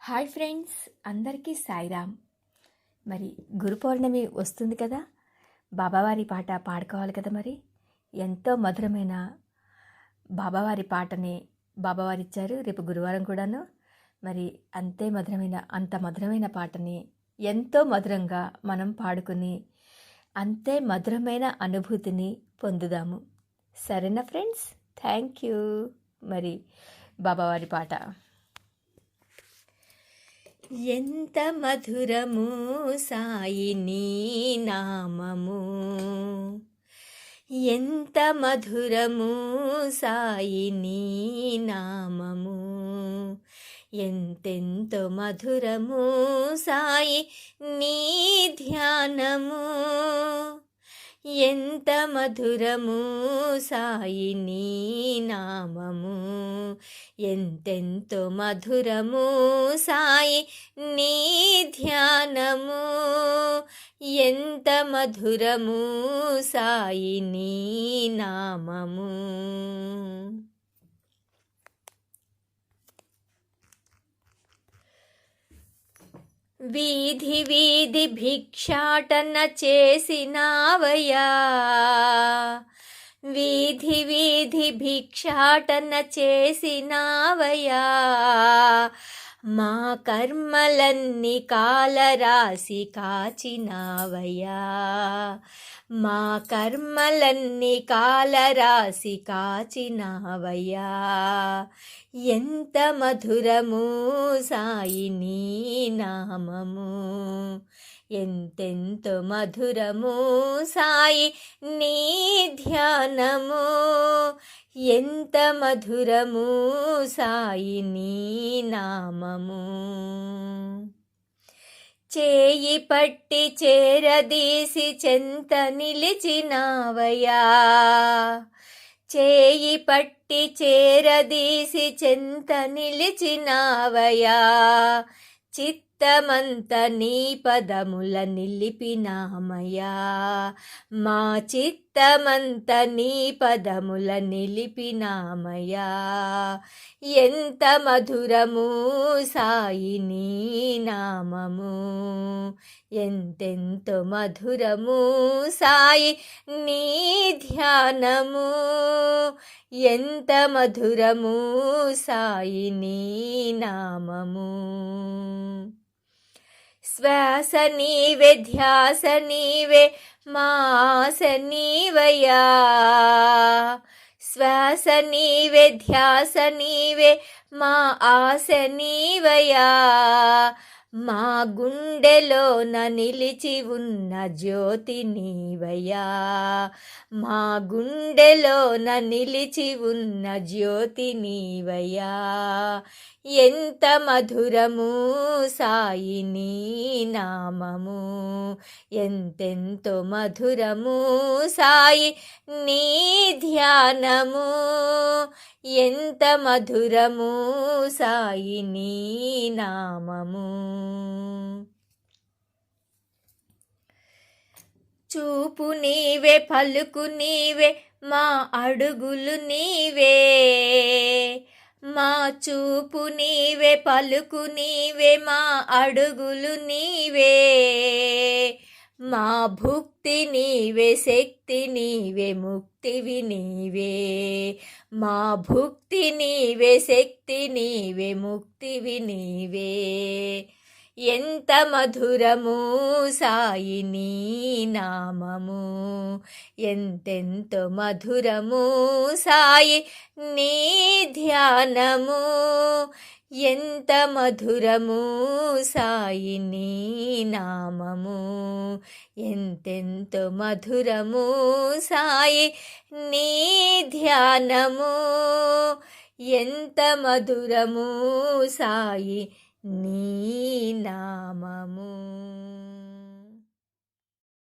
Hi friends, అందరికీ సాయిరామ్. మరి గురు పౌర్ణమి వస్తుంది కదా, బాబావారి పాట పాడుకోవాలి కదా. మరి ఎంతో మధురమైన బాబావారి పాటని బాబావారు ఇచ్చారు. రేపు గురువారం కూడాను. మరి అంత మధురమైన పాటని ఎంతో మధురంగా మనం పాడుకుని అంతే మధురమైన అనుభూతిని పొందుదాము. సరేనా ఫ్రెండ్స్? Thank you. మరి బాబావారి పాట. ఎంత మధురము సాయి నీ నామము, ఎంత మధురము సాయి నీ నామము, ఎంతెంతో మధురము సాయి నీ ధ్యానము, ఎంత మధురము సాయి నీ నామము, ఎంతెంతో మధురము సాయి నీ ధ్యానము, ఎంత మధురము సాయి నీ నామము. వీధి వీధి భిక్షాటన చేసినావయ్యా, వీధి వీధి భిక్షాటన చేసినావయ్యా, మా కర్మలన్నీ కాలరాసి కాచినావయ్యా, మా కర్మలన్నీ కాలరాసి కాచినావయ్యా, ఎంత మధురము సాయి నీ నామము, ఎంతెంతో మధురము సాయి నీ ధ్యానము, ఎంత మధురము సాయి నీ నామము. చేయి పట్టి చేరదీసి చెంత నిలిచినావయ్యా, చేయి పట్టి చేరదీసి చెంత నిలిచినావయ్యా, చిత్తమంత నీ పదముల నిలిపినామయ్యా, మా చిత్తమంత నీ పదముల నిలిపినామయ్యా, ఎంత మధురము సాయి నీ నామము, ఎంతెంతో మధురము సాయి నీ ధ్యానము, ఎంత మధురము సాయి నీ నామము. శ్వాస నీవే ధ్యాస నీవే మా ఆశ నీవయ్యా, శ్వాస నీవే ధ్యాస నీవే మా ఆశ నీవయ్యా, మా గుండెలోన నిలిచి ఉన్న జ్యోతి నీవయ్యా, మా గుండెలోన నిలిచి ఉన్న జ్యోతి నీవయ్యా, ఎంత మధురము సాయి నీ నామము, ఎంతెంతో మధురము సాయి నీ ధ్యానము, ఎంత మధురము సాయి నీ నామము. చూపు నీవే పలుకు నీవే మా అడుగులు నీవే, మా చూపు నీవే పలుకు నీవే మా అడుగులు నీవే, మా భుక్తి నీవే శక్తి నీవే ముక్తివి నీవే, మా భుక్తి నీవే శక్తి నీవే ముక్తివి నీవే, ఎంత మధురము సాయి నీ నామము, ఎంతెంతో మధురము సాయి నీ ధ్యానము, ఎంత మధురము సాయి నీ నామము, ఎంతెంతో మధురము సాయి నీ ధ్యానము, ఎంత మధురము సాయి నీ నామము.